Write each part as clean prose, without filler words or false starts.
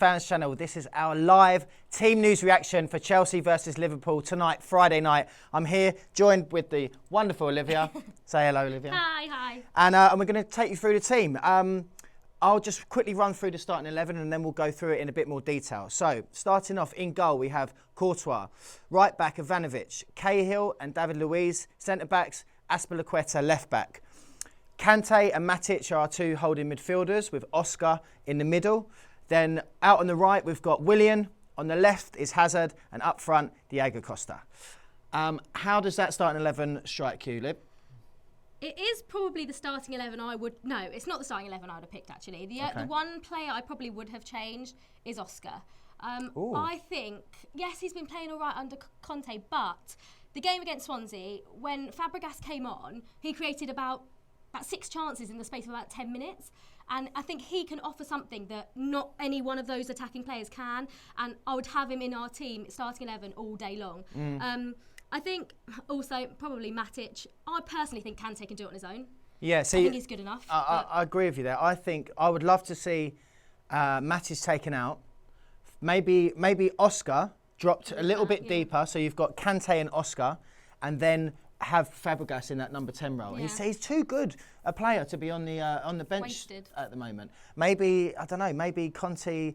Fans Channel. This is our live team news reaction for Chelsea versus Liverpool tonight, Friday night. I'm here joined with the wonderful Olivia. Say hello, Olivia. Hi. And we're going to take you through the team. I'll just quickly run through the starting 11 and then we'll go through it in a bit more detail. So, starting off in goal, we have Courtois. Right back, Ivanovic. Cahill and David Luiz. Centre backs, Azpilicueta, left back. Kante and Matic are our two holding midfielders with Oscar in the middle. Then out on the right, we've got Willian. On the left is Hazard. And up front, Diego Costa. How does that starting 11 strike you, Lib? It is probably the starting 11 I would... No, it's not the starting 11 I would have picked, actually. The one player I probably would have changed is Oscar. I think, yes, he's been playing all right under Conte, but the game against Swansea, when Fabregas came on, he created about 6 chances in the space of about 10 minutes. And I think he can offer something that not any one of those attacking players can. And I would have him in our team, starting 11, all day long. I think also probably Matic. I personally think Kante can do it on his own. Yeah, see, I think he's good enough. I agree with you there. I think I would love to see Matic taken out. Maybe Oscar dropped a little bit deeper, so you've got Kante and Oscar, and then have Fabregas in that number 10 role. Yeah. He's too good a player to be on the bench Wasted. at the moment. Maybe, I don't know, maybe Conte,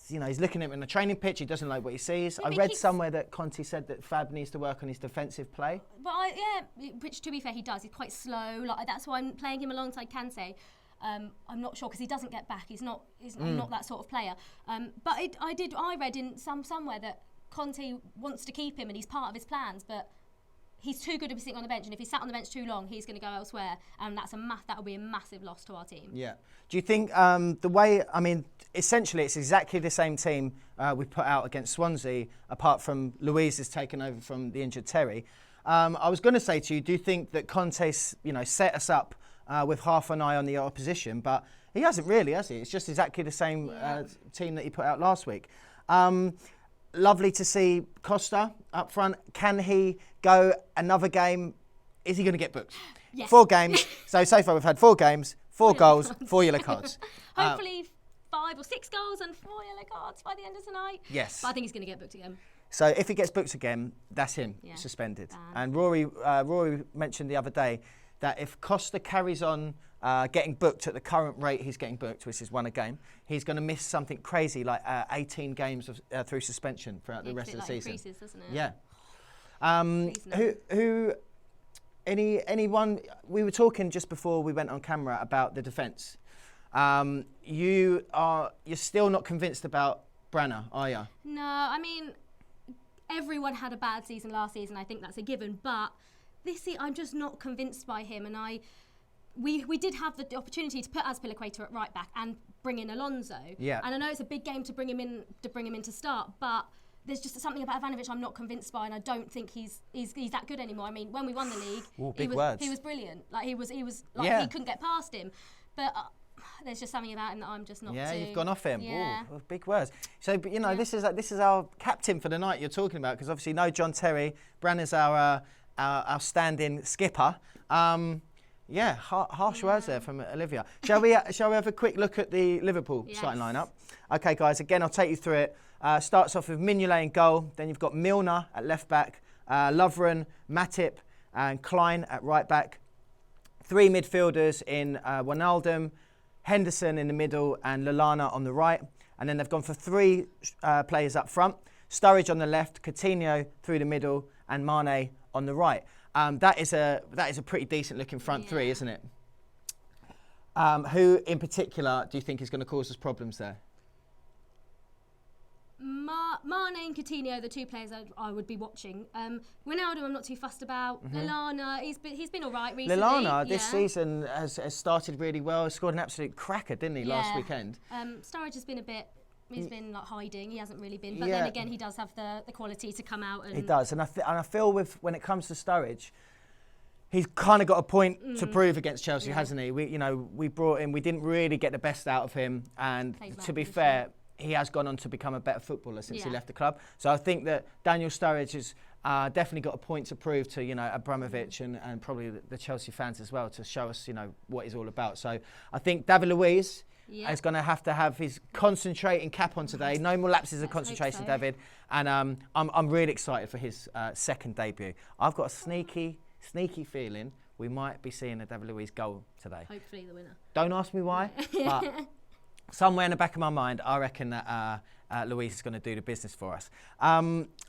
he's looking at him in the training pitch, he doesn't like what he sees. Maybe I read somewhere that Conte said that Fab needs to work on his defensive play. But which to be fair he does. He's quite slow. That's why I'm playing him alongside Kante. I'm not sure because he doesn't get back. He's not that sort of player. But I read in somewhere that Conte wants to keep him and he's part of his plans, but he's too good to be sitting on the bench, and if he's sat on the bench too long, he's going to go elsewhere, and that will be a massive loss to our team. Yeah. Do you think essentially it's exactly the same team we put out against Swansea, apart from Luiz has taken over from the injured Terry. I was going to say to you, do you think that Conte, set us up with half an eye on the opposition, but he hasn't really, has he? It's just exactly the same team that he put out last week. Lovely to see Costa up front. Can he go another game? Is he going to get booked? Yes. 4 games. So far we've had 4 games, 4 goals, 4 yellow cards. Hopefully 5 or 6 goals and 4 yellow cards by the end of tonight. Yes. But I think he's going to get booked again. So if he gets booked again, that's him, suspended. And Rory mentioned the other day that if Costa carries on getting booked at the current rate he's getting booked, which is 1 a game, he's going to miss something crazy like 18 games through suspension throughout the rest of the season. Increases, doesn't it? Yeah. Anyone? We were talking just before we went on camera about the defence. You're still not convinced about Branner, are you? No, I mean, everyone had a bad season last season. I think that's a given, but this season I'm just not convinced by him, and we did have the opportunity to put Azpilicueta at right back and bring in Alonso. Yeah. And I know it's a big game to bring him in to start, but there's just something about Ivanovic I'm not convinced by, and I don't think he's that good anymore. I mean, when we won the league, he was brilliant. He he couldn't get past him, but there's just something about him that I'm just not. Yeah, you've gone off him. Yeah. Ooh, big words. So, but this is our captain for the night you're talking about, because obviously no John Terry. Branner's our stand-in skipper. Harsh words there from Olivia. Shall we have a quick look at the Liverpool starting lineup? Okay, guys. Again, I'll take you through it. Starts off with Mignolet in goal. Then you've got Milner at left back, Lovren, Matip, and Klein at right back. 3 midfielders in Wijnaldum, Henderson in the middle, and Lallana on the right. And then they've gone for 3 players up front. Sturridge on the left, Coutinho through the middle, and Mane on the right. That is a pretty decent looking front 3, isn't it? Who in particular do you think is going to cause us problems there? Mane and Coutinho, the 2 players I would be watching. Ronaldo, I'm not too fussed about. Lallana, he's been all right recently. Lallana this season has started really well. He scored an absolute cracker, didn't he, last weekend? Sturridge has been a bit. He's been hiding. He hasn't really been. But then again, he does have the quality to come out. He does, and I feel when it comes to Sturridge, he's kind of got a point to prove against Chelsea, hasn't he? We brought him. We didn't really get the best out of him, and to be fair, he has gone on to become a better footballer since he left the club. So I think that Daniel Sturridge has definitely got a point to prove to Abramovich and probably the Chelsea fans as well, to show us what he's all about. So I think David Luiz Yep. is going to have his concentrating cap on today. No more lapses of concentration, David. And I'm really excited for his second debut. I've got a sneaky feeling we might be seeing a David Luiz goal today. Hopefully the winner. Don't ask me why, but somewhere in the back of my mind, I reckon that Luiz is going to do the business for us.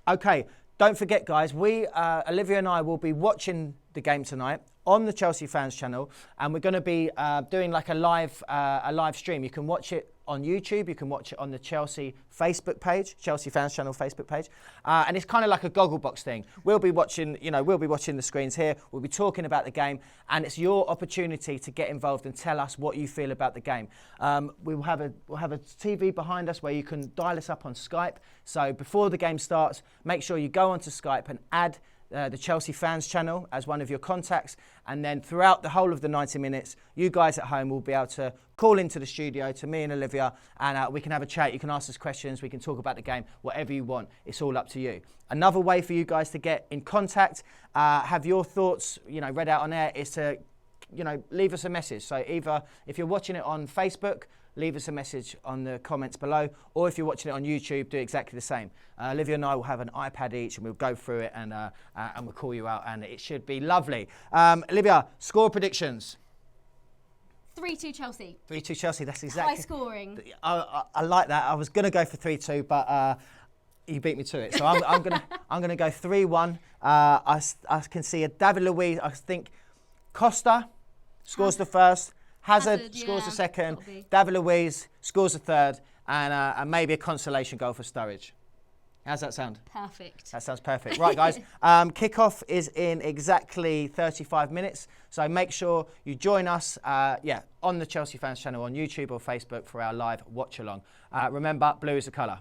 Okay, don't forget, guys, Olivia and I will be watching the game tonight on the Chelsea Fans channel, and we're going to be doing like a live stream. You can watch it on YouTube, you can watch it on the Chelsea Facebook page, Chelsea Fans Channel Facebook page, and it's kind of like a Gogglebox thing. We'll be watching the screens here. We'll be talking about the game, and it's your opportunity to get involved and tell us what you feel about the game. We'll have a TV behind us where you can dial us up on Skype. So before the game starts, make sure you go onto Skype and add the Chelsea Fans channel as one of your contacts, and then throughout the whole of the 90 minutes, you guys at home will be able to call into the studio to me and Olivia, and we can have a chat. You can ask us questions, we can talk about the game, whatever you want. It's all up to you. Another way for you guys to get in contact, have your thoughts, read out on air, is to, leave us a message. So either if you're watching it on Facebook, leave us a message on the comments below, or if you're watching it on YouTube, do exactly the same. Olivia and I will have an iPad each, and we'll go through it, and we'll call you out, and it should be lovely. Olivia, score predictions. 3-2 Chelsea. 3-2 Chelsea, that's exactly. High scoring. I like that. I was going to go for 3-2, but you beat me to it. So I'm gonna go 3-1. I can see a David Luiz. I think Costa scores the first. Hazard scores the second. David Luiz scores the third, and maybe a consolation goal for Sturridge. How's that sound? Perfect. That sounds perfect. Right, guys. Kickoff is in exactly 35 minutes. So make sure you join us, on the Chelsea Fans channel on YouTube or Facebook for our live watch along. Remember, blue is the colour.